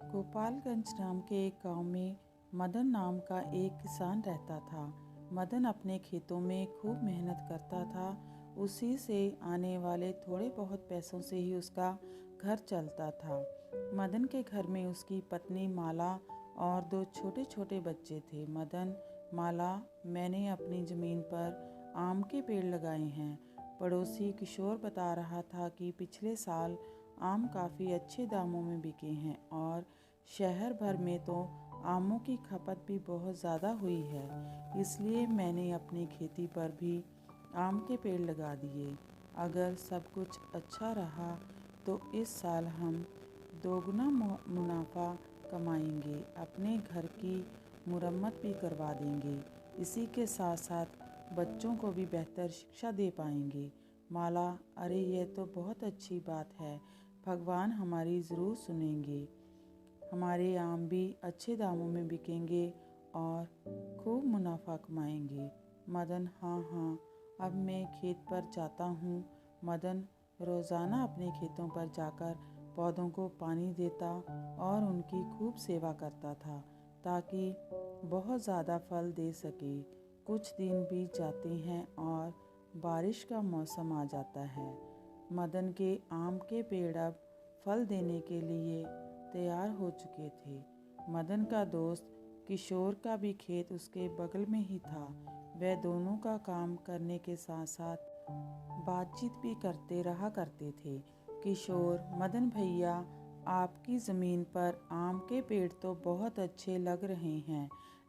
गोपालगंज नाम के एक गांव में मदन नाम का एक किसान रहता था। मदन अपने खेतों में खूब मेहनत करता था। उसी से आने वाले थोड़े बहुत पैसों से ही उसका घर चलता था। मदन के घर में उसकी पत्नी माला और दो छोटे छोटे बच्चे थे। मदन, माला, मैंने अपनी ज़मीन पर आम के पेड़ लगाए हैं। पड़ोसी किशोर बता रहा था कि पिछले साल आम काफ़ी अच्छे दामों में बिके हैं और शहर भर में तो आमों की खपत भी बहुत ज़्यादा हुई है। इसलिए मैंने अपनी खेती पर भी आम के पेड़ लगा दिए। अगर सब कुछ अच्छा रहा तो इस साल हम दोगुना मुनाफा कमाएंगे, अपने घर की मुरम्मत भी करवा देंगे। इसी के साथ साथ बच्चों को भी बेहतर शिक्षा दे पाएंगे। माला, अरे यह तो बहुत अच्छी बात है, भगवान हमारी ज़रूर सुनेंगे। हमारे आम भी अच्छे दामों में बिकेंगे और खूब मुनाफा कमाएंगे। मदन, हाँ हाँ, अब मैं खेत पर जाता हूँ। मदन रोज़ाना अपने खेतों पर जाकर पौधों को पानी देता और उनकी खूब सेवा करता था ताकि बहुत ज़्यादा फल दे सके। कुछ दिन बीत जाते हैं और बारिश का मौसम आ जाता है। मदन के आम के पेड़ अब फल देने के लिए तैयार हो चुके थे। मदन का दोस्त किशोर का भी खेत उसके बगल में ही था। वह दोनों का काम करने के साथ साथ बातचीत भी करते रहा करते थे। किशोर, मदन भैया, आपकी ज़मीन पर आम के पेड़ तो बहुत अच्छे लग रहे हैं।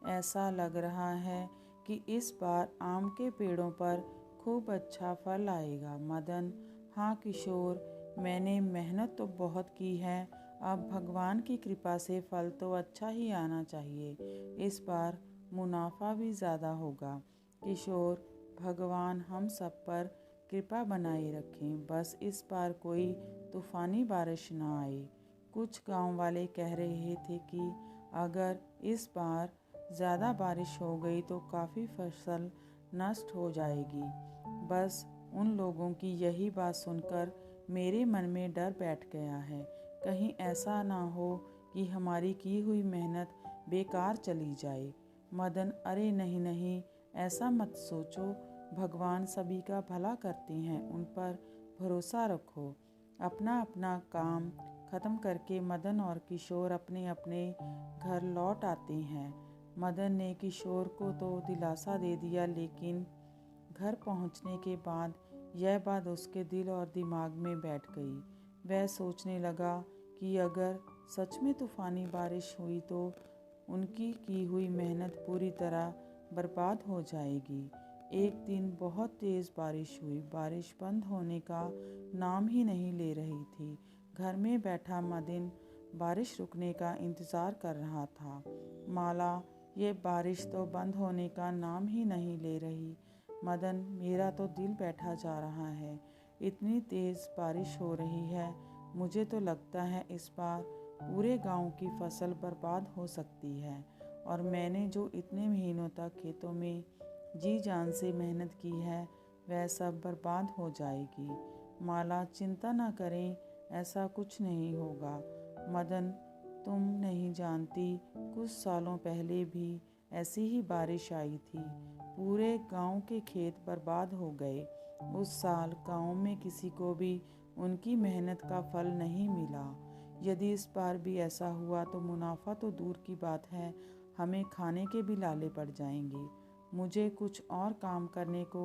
ऐसा लग रहा है कि इस बार आम के पेड़ों पर खूब अच्छा फल आएगा। मदन, हाँ किशोर, मैंने मेहनत तो बहुत की है, अब भगवान की कृपा से फल तो अच्छा ही आना चाहिए। इस बार मुनाफा भी ज़्यादा होगा। किशोर, भगवान हम सब पर कृपा बनाए रखें, बस इस बार कोई तूफ़ानी बारिश ना आए। कुछ गांव वाले कह रहे थे कि अगर इस बार ज़्यादा बारिश हो गई तो काफ़ी फसल नष्ट हो जाएगी। बस उन लोगों की यही बात सुनकर मेरे मन में डर बैठ गया है। कहीं ऐसा ना हो कि हमारी की हुई मेहनत बेकार चली जाए। मदन, अरे नहीं नहीं, ऐसा मत सोचो, भगवान सभी का भला करते हैं, उन पर भरोसा रखो। अपना अपना काम ख़त्म करके मदन और किशोर अपने अपने घर लौट आते हैं। मदन ने किशोर को तो दिलासा दे दिया, लेकिन घर पहुंचने के बाद यह बात उसके दिल और दिमाग में बैठ गई। वह सोचने लगा कि अगर सच में तूफ़ानी बारिश हुई तो उनकी की हुई मेहनत पूरी तरह बर्बाद हो जाएगी। एक दिन बहुत तेज़ बारिश हुई। बारिश बंद होने का नाम ही नहीं ले रही थी। घर में बैठा मदन बारिश रुकने का इंतज़ार कर रहा था। माला, ये बारिश तो बंद होने का नाम ही नहीं ले रही। मदन, मेरा तो दिल बैठा जा रहा है, इतनी तेज़ बारिश हो रही है, मुझे तो लगता है इस बार पूरे गांव की फसल बर्बाद हो सकती है और मैंने जो इतने महीनों तक खेतों में जी जान से मेहनत की है वह सब बर्बाद हो जाएगी। माला, चिंता ना करें, ऐसा कुछ नहीं होगा। मदन, तुम नहीं जानती, कुछ सालों पहले भी ऐसी ही बारिश आई थी, पूरे गांव के खेत बर्बाद हो गए। उस साल गांव में किसी को भी उनकी मेहनत का फल नहीं मिला। यदि इस बार भी ऐसा हुआ तो मुनाफा तो दूर की बात है, हमें खाने के भी लाले पड़ जाएंगे। मुझे कुछ और काम करने को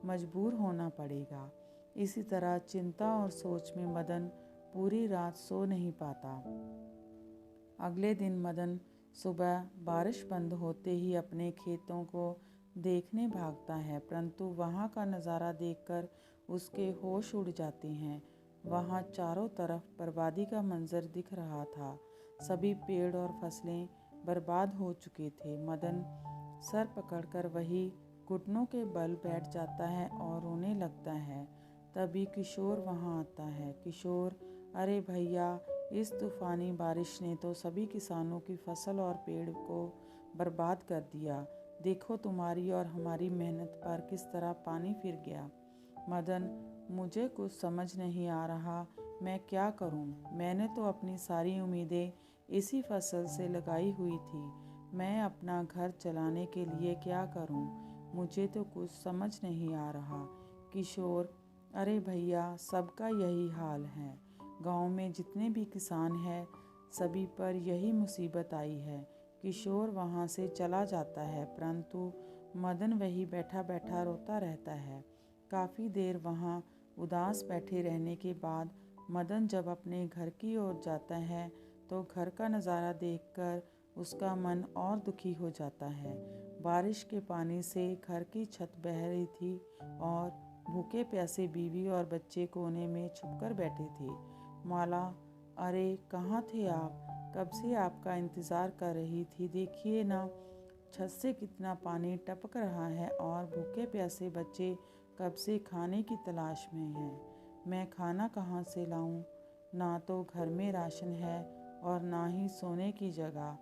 मजबूर होना पड़ेगा। इसी तरह चिंता और सोच में मदन पूरी रात सो नहीं पाता। अगले दिन मदन सुबह बारिश बंद होते ही अपने खेतों को देखने भागता है, परंतु वहाँ का नज़ारा देखकर उसके होश उड़ जाते हैं। वहाँ चारों तरफ बर्बादी का मंजर दिख रहा था। सभी पेड़ और फसलें बर्बाद हो चुके थे। मदन सर पकड़कर वही घुटनों के बल बैठ जाता है और रोने लगता है। तभी किशोर वहाँ आता है। किशोर, अरे भैया, इस तूफ़ानी बारिश ने तो सभी किसानों की फसल और पेड़ को बर्बाद कर दिया। देखो, तुम्हारी और हमारी मेहनत पर किस तरह पानी फिर गया। मदन, मुझे कुछ समझ नहीं आ रहा, मैं क्या करूं? मैंने तो अपनी सारी उम्मीदें इसी फसल से लगाई हुई थी। मैं अपना घर चलाने के लिए क्या करूं? मुझे तो कुछ समझ नहीं आ रहा। किशोर: अरे भैया, सबका यही हाल है। गांव में जितने भी किसान हैं सभी पर यही मुसीबत आई है। किशोर वहाँ से चला जाता है, परंतु मदन वही बैठा बैठा रोता रहता है। काफ़ी देर वहाँ उदास बैठे रहने के बाद मदन जब अपने घर की ओर जाता है तो घर का नज़ारा देखकर उसका मन और दुखी हो जाता है। बारिश के पानी से घर की छत बह रही थी और भूखे प्यासे बीवी और बच्चे कोने में छुपकर बैठे थे। माला: अरे कहाँ थे आप? कब से आपका इंतज़ार कर रही थी। देखिए ना, छत से कितना पानी टपक रहा है और भूखे प्यासे बच्चे कब से खाने की तलाश में हैं। मैं खाना कहाँ से लाऊं? ना तो घर में राशन है और ना ही सोने की जगह।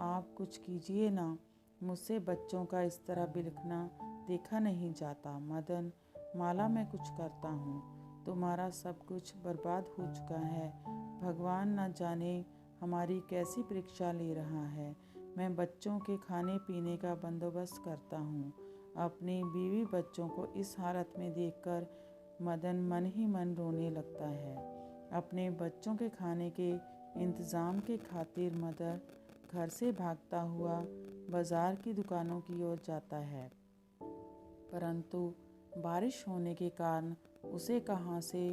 आप कुछ कीजिए ना, मुझसे बच्चों का इस तरह बिलखना देखा नहीं जाता। मदन: माला, मैं कुछ करता हूँ। तुम्हारा सब कुछ बर्बाद हो चुका है। भगवान न जाने हमारी कैसी परीक्षा ले रहा है। मैं बच्चों के खाने पीने का बंदोबस्त करता हूँ। अपनी बीवी बच्चों को इस हालत में देखकर मदन मन ही मन रोने लगता है। अपने बच्चों के खाने के इंतज़ाम के खातिर मदन घर से भागता हुआ बाज़ार की दुकानों की ओर जाता है, परंतु बारिश होने के कारण उसे कहाँ से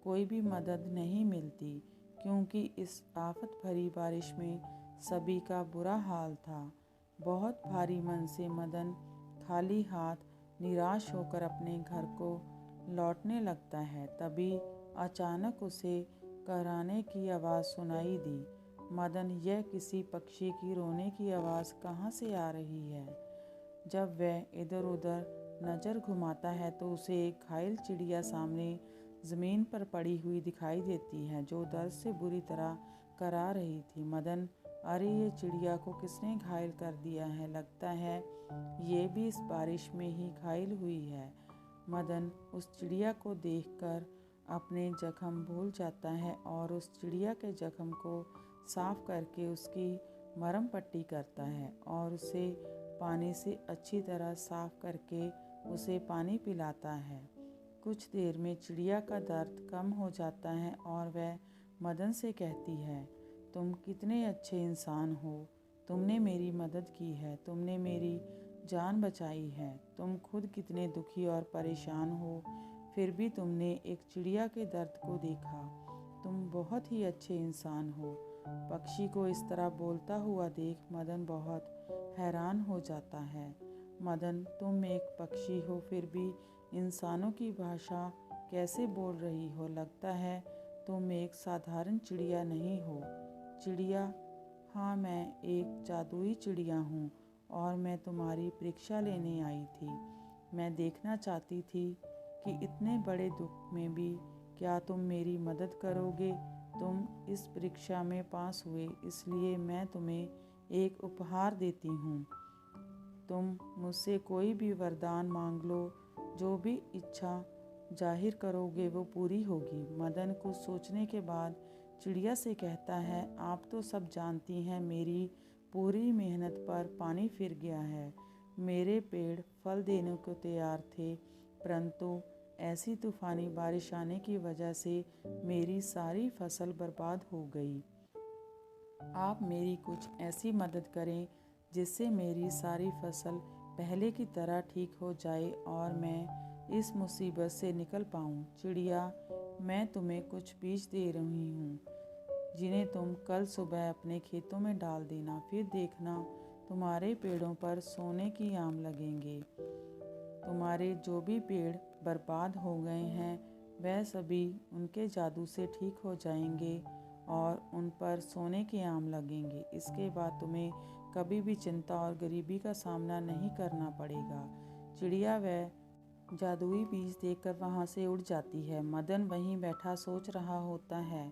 कोई भी मदद नहीं मिलती, क्योंकि इस आफत भरी बारिश में सभी का बुरा हाल था। बहुत भारी मन से मदन खाली हाथ निराश होकर अपने घर को लौटने लगता है। तभी अचानक उसे कराने की आवाज़ सुनाई दी। मदन: यह किसी पक्षी की रोने की आवाज़ कहाँ से आ रही है? जब वह इधर उधर नज़र घुमाता है तो उसे एक घायल चिड़िया सामने ज़मीन पर पड़ी हुई दिखाई देती है, जो दर्द से बुरी तरह करा रही थी। मदन: अरे ये चिड़िया को किसने घायल कर दिया है? लगता है ये भी इस बारिश में ही घायल हुई है। मदन उस चिड़िया को देखकर अपने जख्म भूल जाता है और उस चिड़िया के जख्म को साफ करके उसकी मरहम पट्टी करता है और उसे पानी से अच्छी तरह साफ करके उसे पानी पिलाता है। कुछ देर में चिड़िया का दर्द कम हो जाता है और वह मदन से कहती है: तुम कितने अच्छे इंसान हो। तुमने मेरी मदद की है, तुमने मेरी जान बचाई है। तुम खुद कितने दुखी और परेशान हो, फिर भी तुमने एक चिड़िया के दर्द को देखा। तुम बहुत ही अच्छे इंसान हो। पक्षी को इस तरह बोलता हुआ देख मदन बहुत हैरान हो जाता है। मदन: तुम एक पक्षी हो, फिर भी इंसानों की भाषा कैसे बोल रही हो? लगता है तुम एक साधारण चिड़िया नहीं हो। चिड़िया: हाँ, मैं एक जादुई चिड़िया हूँ और मैं तुम्हारी परीक्षा लेने आई थी। मैं देखना चाहती थी कि इतने बड़े दुख में भी क्या तुम मेरी मदद करोगे। तुम इस परीक्षा में पास हुए, इसलिए मैं तुम्हें एक उपहार देती हूँ। तुम मुझसे कोई भी वरदान मांग लो, जो भी इच्छा जाहिर करोगे वो पूरी होगी। मदन कुछ सोचने के बाद चिड़िया से कहता है: आप तो सब जानती हैं, मेरी पूरी मेहनत पर पानी फिर गया है। मेरे पेड़ फल देने को तैयार थे, परंतु ऐसी तूफानी बारिश आने की वजह से मेरी सारी फसल बर्बाद हो गई। आप मेरी कुछ ऐसी मदद करें जिससे मेरी सारी फसल पहले की तरह ठीक हो जाए और मैं इस मुसीबत से निकल पाऊँ। चिड़िया: मैं तुम्हें कुछ बीज दे रही हूँ, जिन्हें तुम कल सुबह अपने खेतों में डाल देना। फिर देखना तुम्हारे पेड़ों पर सोने की आम लगेंगे। तुम्हारे जो भी पेड़ बर्बाद हो गए हैं वह सभी उनके जादू से ठीक हो जाएंगे और उन पर सोने के आम लगेंगे। इसके बाद तुम्हें कभी भी चिंता और गरीबी का सामना नहीं करना पड़ेगा। चिड़िया वह जादुई बीज देखकर वहाँ से उड़ जाती है। मदन वहीं बैठा सोच रहा होता है।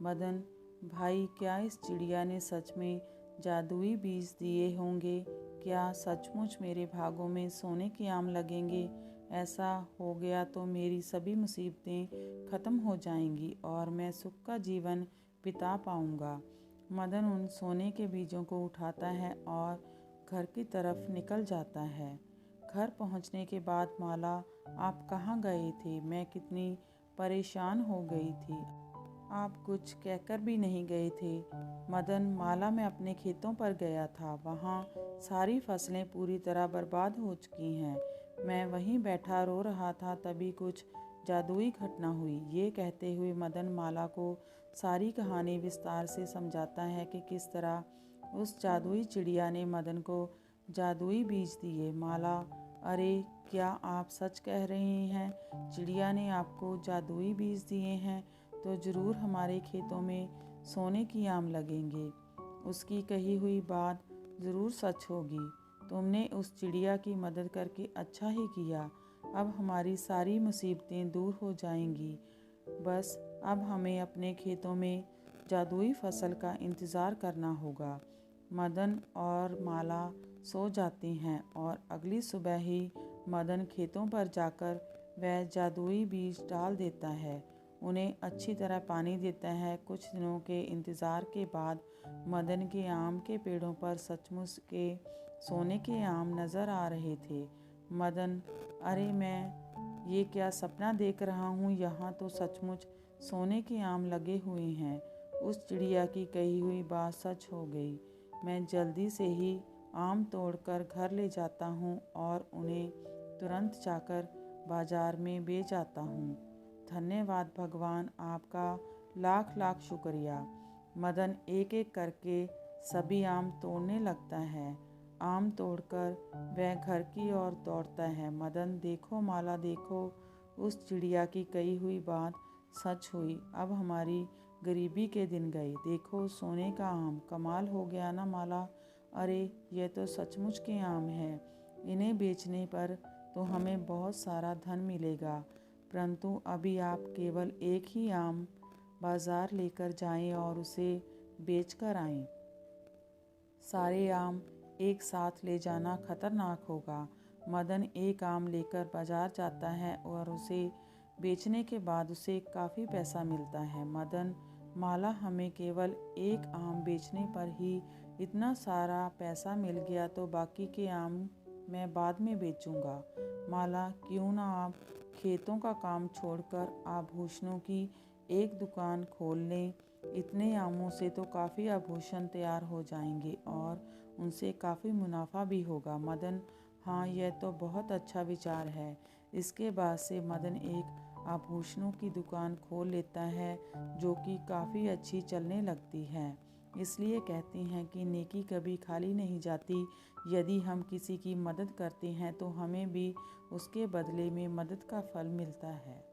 मदन: भाई, क्या इस चिड़िया ने सच में जादुई बीज दिए होंगे? क्या सचमुच मेरे भागों में सोने के आम लगेंगे? ऐसा हो गया तो मेरी सभी मुसीबतें ख़त्म हो जाएंगी और मैं सुख का जीवन बिता पाऊंगा। मदन उन सोने के बीजों को उठाता है और घर की तरफ निकल जाता है। घर पहुंचने के बाद माला, आप कहाँ गए थे? मैं कितनी परेशान हो गई थी। आप कुछ कहकर भी नहीं गए थे। मदन, माला, मैं अपने खेतों पर गया था। वहाँ सारी फसलें पूरी तरह बर्बाद हो चुकी हैं। मैं वहीं बैठा रो रहा था, तभी कुछ जादुई घटना हुई। ये कहते हुए मदन माला को सारी कहानी विस्तार से समझाता है कि किस तरह उस जादुई चिड़िया ने मदन को जादुई बीज दिए। माला, अरे क्या आप सच कह रहे हैं? चिड़िया ने आपको जादुई बीज दिए हैं? तो ज़रूर हमारे खेतों में सोने की आम लगेंगे। उसकी कही हुई बात ज़रूर सच होगी। तुमने उस चिड़िया की मदद करके अच्छा ही किया। अब हमारी सारी मुसीबतें दूर हो जाएंगी। बस अब हमें अपने खेतों में जादुई फसल का इंतज़ार करना होगा। मदन और माला सो जाते हैं और अगली सुबह ही मदन खेतों पर जाकर वह जादुई बीज डाल देता है। उन्हें अच्छी तरह पानी देता है। कुछ दिनों के इंतज़ार के बाद मदन के आम के पेड़ों पर सचमुच के सोने के आम नज़र आ रहे थे। मदन, अरे मैं ये क्या सपना देख रहा हूँ? यहाँ तो सचमुच सोने के आम लगे हुए हैं। उस चिड़िया की कही हुई बात सच हो गई। मैं जल्दी से ही आम तोड़कर घर ले जाता हूँ और उन्हें तुरंत जाकर बाजार में बेच आता हूँ। धन्यवाद भगवान, आपका लाख लाख शुक्रिया। मदन एक एक करके सभी आम तोड़ने लगता है। आम तोड़कर वह घर की ओर दौड़ता है। मदन, देखो माला, देखो, उस चिड़िया की कही हुई बात सच हुई। अब हमारी गरीबी के दिन गए। देखो सोने का आम, कमाल हो गया ना माला? अरे ये तो सचमुच के आम हैं। इन्हें बेचने पर तो हमें बहुत सारा धन मिलेगा। परंतु अभी आप केवल एक ही आम बाज़ार लेकर जाएं और उसे बेच कर आएँ। सारे आम एक साथ ले जाना खतरनाक होगा। मदन एक आम लेकर बाजार जाता है और उसे बेचने के बाद उसे काफ़ी पैसा मिलता है। मदन, माला, हमें केवल एक आम बेचने पर ही इतना सारा पैसा मिल गया, तो बाकी के आम मैं बाद में बेचूंगा। माला, क्यों ना आप खेतों का काम छोड़कर आभूषणों की एक दुकान खोल लें। इतने आमों से तो काफ़ी आभूषण तैयार हो जाएंगे और उनसे काफ़ी मुनाफा भी होगा। मदन, हाँ, यह तो बहुत अच्छा विचार है। इसके बाद से मदन एक आभूषणों की दुकान खोल लेता है, जो कि काफ़ी अच्छी चलने लगती है। इसलिए कहते हैं कि नेकी कभी खाली नहीं जाती। यदि हम किसी की मदद करते हैं तो हमें भी उसके बदले में मदद का फल मिलता है।